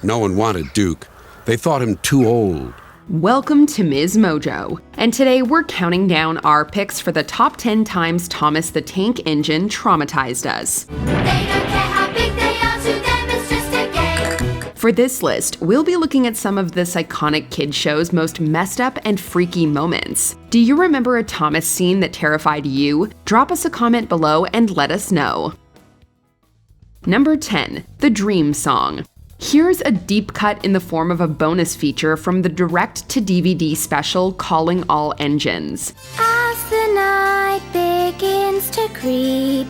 No one wanted Duke. They thought him too old. Welcome to MsMojo, and today we're counting down our picks for the top 10 times Thomas the Tank Engine traumatized us. They don't care how big they are, to them it's just a game. For this list, we'll be looking at some of this iconic kid show's most messed up and freaky moments. Do you remember a Thomas scene that terrified you? Drop us a comment below and let us know. Number 10. The Dream Song. Here's a deep cut in the form of a bonus feature from the direct-to-DVD special Calling All Engines. As the night begins to creep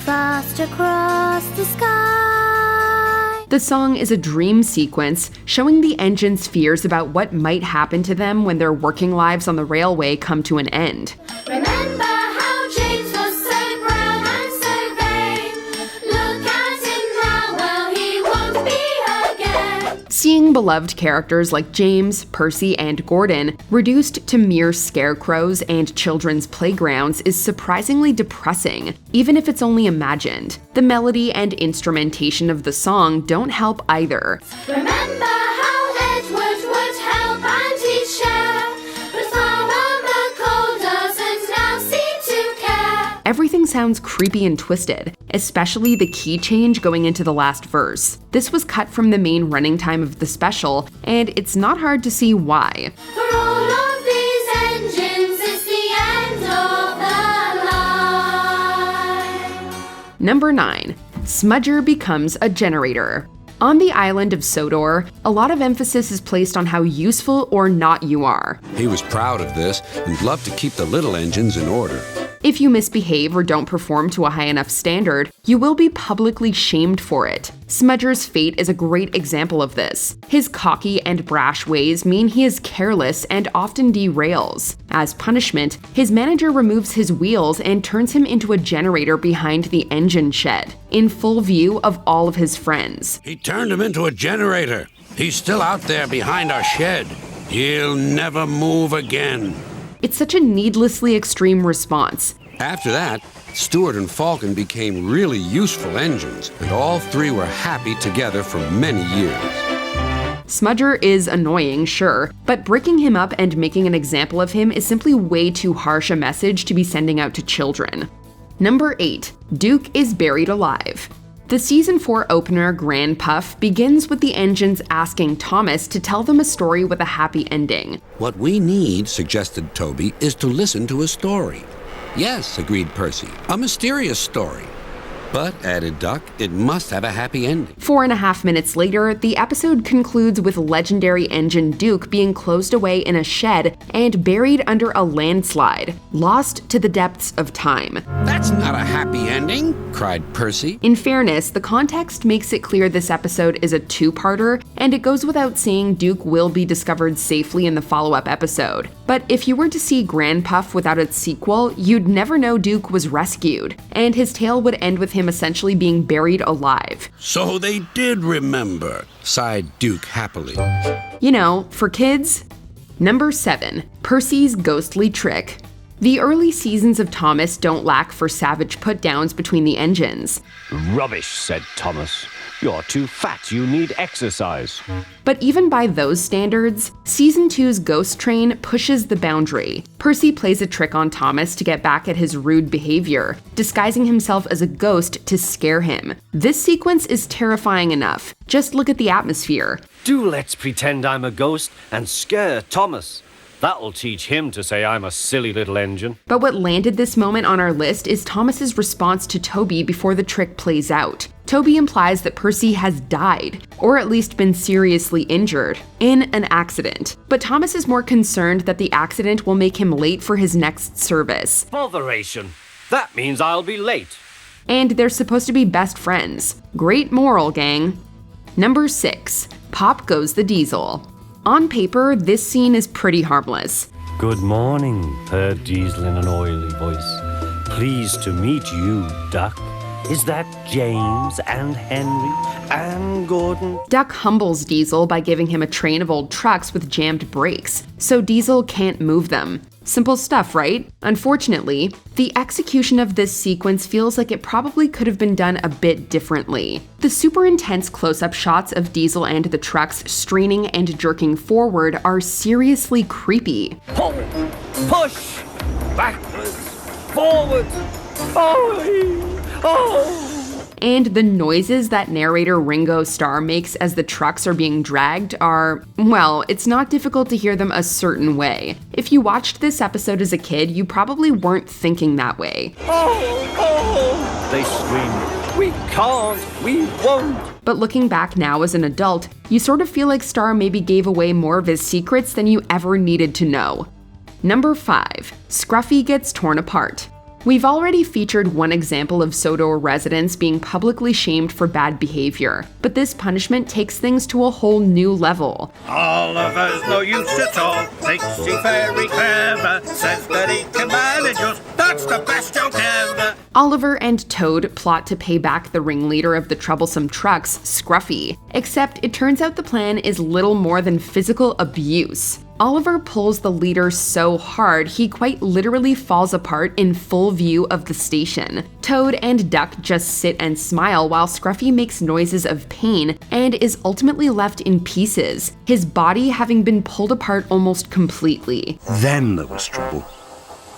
fast across the sky. The song is a dream sequence showing the engine's fears about what might happen to them when their working lives on the railway come to an end. Remember how James was so proud and so vain. Look at him now, well he won't be again. Seeing beloved characters like James, Percy, and Gordon reduced to mere scarecrows and children's playgrounds is surprisingly depressing, even if it's only imagined. The melody and instrumentation of the song don't help either. Remember how Edward would help and he'd share, but Farmer McCall doesn't now seem to care. Everything sounds creepy and twisted, especially the key change going into the last verse. This was cut from the main running time of the special, and it's not hard to see why. For all of these engines, it's the end of the line. Number 9. Smudger becomes a generator. On the island of Sodor, a lot of emphasis is placed on how useful or not you are. He was proud of this and loved to keep the little engines in order. If you misbehave or don't perform to a high enough standard, you will be publicly shamed for it. Smudger's fate is a great example of this. His cocky and brash ways mean he is careless and often derails. As punishment, his manager removes his wheels and turns him into a generator behind the engine shed, in full view of all of his friends. He turned him into a generator. He's still out there behind our shed. He'll never move again. It's such a needlessly extreme response. After that, Stewart and Falcon became really useful engines, and all three were happy together for many years. Smudger is annoying, sure, but breaking him up and making an example of him is simply way too harsh a message to be sending out to children. Number 8. Duke is buried alive. The season 4 opener, Grand Puff, begins with the engines asking Thomas to tell them a story with a happy ending. What we need, suggested Toby, is to listen to a story. Yes, agreed Percy, a mysterious story. But, added Duck, it must have a happy ending. 4.5 minutes later, the episode concludes with legendary engine Duke being closed away in a shed and buried under a landslide, lost to the depths of time. That's not a happy ending, cried Percy. In fairness, the context makes it clear this episode is a two-parter, and it goes without saying Duke will be discovered safely in the follow-up episode. But if you were to see Grand Puff without its sequel, you'd never know Duke was rescued, and his tale would end with him essentially being buried alive. So they did remember, sighed Duke happily. You know, for kids. Number 7. Percy's ghostly trick. The early seasons of Thomas don't lack for savage put-downs between the engines. Rubbish, said Thomas. You're too fat, you need exercise. But even by those standards, Season 2's Ghost Train pushes the boundary. Percy plays a trick on Thomas to get back at his rude behavior, disguising himself as a ghost to scare him. This sequence is terrifying enough. Just look at the atmosphere. Do let's pretend I'm a ghost and scare Thomas. That'll teach him to say I'm a silly little engine. But what landed this moment on our list is Thomas's response to Toby before the trick plays out. Toby implies that Percy has died, or at least been seriously injured, in an accident. But Thomas is more concerned that the accident will make him late for his next service. Botheration. That means I'll be late. And they're supposed to be best friends. Great moral, gang. Number 6. Pop goes the diesel. On paper, this scene is pretty harmless. Good morning, purred Diesel in an oily voice. Pleased to meet you, Duck. Is that James and Henry and Gordon? Duck humbles Diesel by giving him a train of old trucks with jammed brakes, so Diesel can't move them. Simple stuff, right? Unfortunately, the execution of this sequence feels like it probably could have been done a bit differently. The super intense close-up shots of Diesel and the trucks straining and jerking forward are seriously creepy. Pull, push, backwards, forward, oh. And the noises that narrator Ringo Starr makes as the trucks are being dragged are, well, it's not difficult to hear them a certain way. If you watched this episode as a kid, you probably weren't thinking that way. Oh! They scream, we can't, we won't. But looking back now as an adult, you sort of feel like Starr maybe gave away more of his secrets than you ever needed to know. Number 5. Scruffy gets torn apart. We've already featured one example of Sodor residents being publicly shamed for bad behavior, but this punishment takes things to a whole new level. Oliver's no use at all, thinks he's very clever, says that he can manage us, that's the best joke ever. Oliver and Toad plot to pay back the ringleader of the troublesome trucks, Scruffy, except it turns out the plan is little more than physical abuse. Oliver pulls the leader so hard he quite literally falls apart in full view of the station. Toad and Duck just sit and smile while Scruffy makes noises of pain and is ultimately left in pieces, his body having been pulled apart almost completely. Then there was trouble.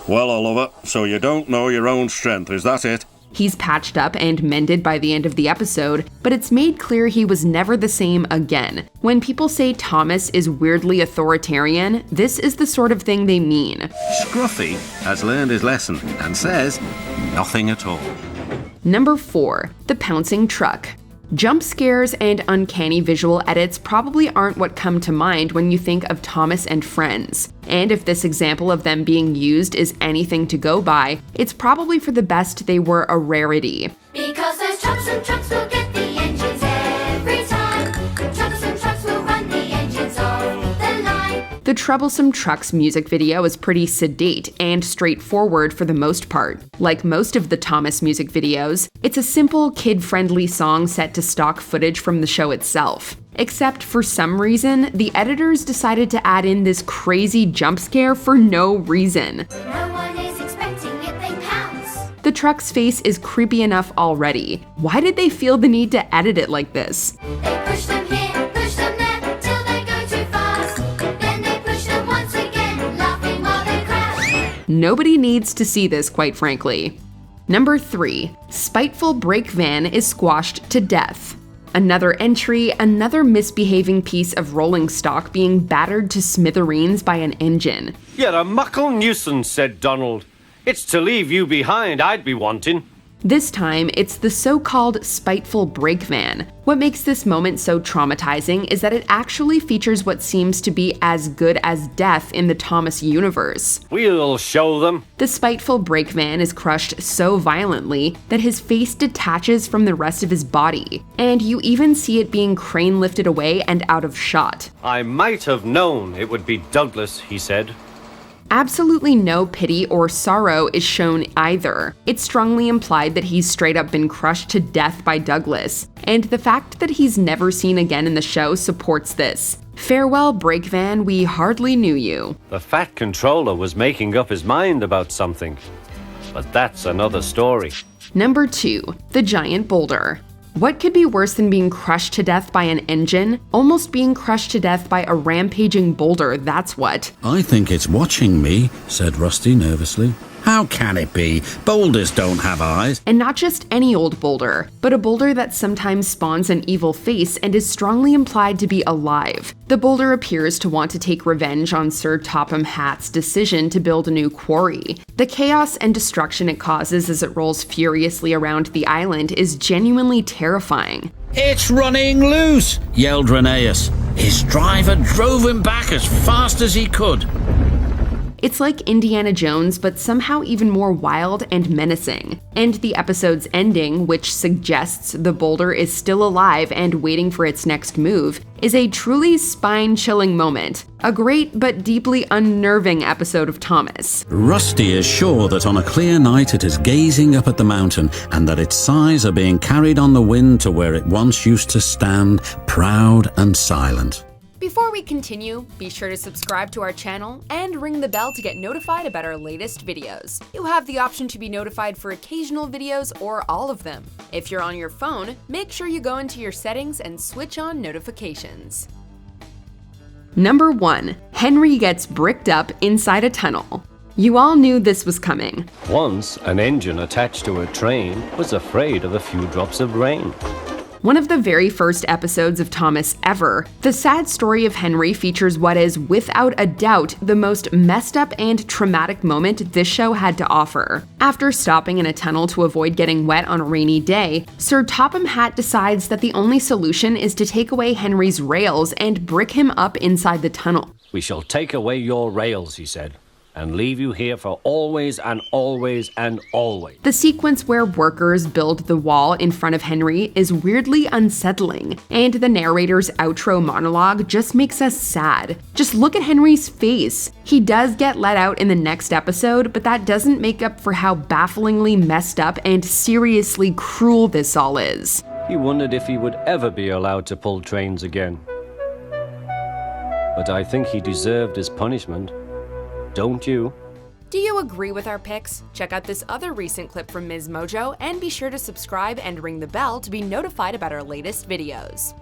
Well, Oliver, so you don't know your own strength, is that it? He's patched up and mended by the end of the episode, but it's made clear he was never the same again. When people say Thomas is weirdly authoritarian, this is the sort of thing they mean. Scruffy has learned his lesson and says nothing at all. Number 4. The Pouncing Truck. Jump scares and uncanny visual edits probably aren't what come to mind when you think of Thomas and Friends. And if this example of them being used is anything to go by, it's probably for the best they were a rarity. Because those troublesome trucks will get the engines every time. Troublesome trucks will run the engines off the line. The Troublesome Trucks music video is pretty sedate and straightforward for the most part. Like most of the Thomas music videos, it's a simple, kid-friendly song set to stock footage from the show itself. Except for some reason, the editors decided to add in this crazy jump scare for no reason. No one is expecting it, they pounce. The truck's face is creepy enough already. Why did they feel the need to edit it like this? They push them here, push them there, till they go too fast. Then they push them once again, laughing while they crash. Nobody needs to see this, quite frankly. Number 3. Spiteful brake van is squashed to death. Another entry, another misbehaving piece of rolling stock being battered to smithereens by an engine. You're a muckle nuisance, said Donald. It's to leave you behind I'd be wanting. This time, it's the so-called spiteful brake van. What makes this moment so traumatizing is that it actually features what seems to be as good as death in the Thomas universe. We'll show them. The spiteful brake van is crushed so violently that his face detaches from the rest of his body, and you even see it being crane lifted away and out of shot. I might have known it would be Douglas, he said. Absolutely no pity or sorrow is shown either. It's strongly implied that he's straight up been crushed to death by Douglas, and the fact that he's never seen again in the show supports this. Farewell, brake van, we hardly knew you. The Fat Controller was making up his mind about something. But that's another story. Number 2. The Giant Boulder. What could be worse than being crushed to death by an engine? Almost being crushed to death by a rampaging boulder, that's what. I think it's watching me, said Rusty nervously. How can it be? Boulders don't have eyes. And not just any old boulder, but a boulder that sometimes spawns an evil face and is strongly implied to be alive. The boulder appears to want to take revenge on Sir Topham Hatt's decision to build a new quarry. The chaos and destruction it causes as it rolls furiously around the island is genuinely terrifying. It's running loose, yelled Rheneas. His driver drove him back as fast as he could. It's like Indiana Jones, but somehow even more wild and menacing. And the episode's ending, which suggests the boulder is still alive and waiting for its next move, is a truly spine-chilling moment. A great but deeply unnerving episode of Thomas. Rusty is sure that on a clear night it is gazing up at the mountain and that its sighs are being carried on the wind to where it once used to stand, proud and silent. Before we continue, be sure to subscribe to our channel and ring the bell to get notified about our latest videos. You have the option to be notified for occasional videos or all of them. If you're on your phone, make sure you go into your settings and switch on notifications. Number 1. Henry gets bricked up inside a tunnel. You all knew this was coming. Once, an engine attached to a train was afraid of a few drops of rain. One of the very first episodes of Thomas ever, the sad story of Henry features what is, without a doubt, the most messed up and traumatic moment this show had to offer. After stopping in a tunnel to avoid getting wet on a rainy day, Sir Topham Hatt decides that the only solution is to take away Henry's rails and brick him up inside the tunnel. "We shall take away your rails," he said, "and leave you here for always and always and always." The sequence where workers build the wall in front of Henry is weirdly unsettling, and the narrator's outro monologue just makes us sad. Just look at Henry's face. He does get let out in the next episode, but that doesn't make up for how bafflingly messed up and seriously cruel this all is. He wondered if he would ever be allowed to pull trains again. But I think he deserved his punishment. Don't you? Do you agree with our picks? Check out this other recent clip from MsMojo and be sure to subscribe and ring the bell to be notified about our latest videos.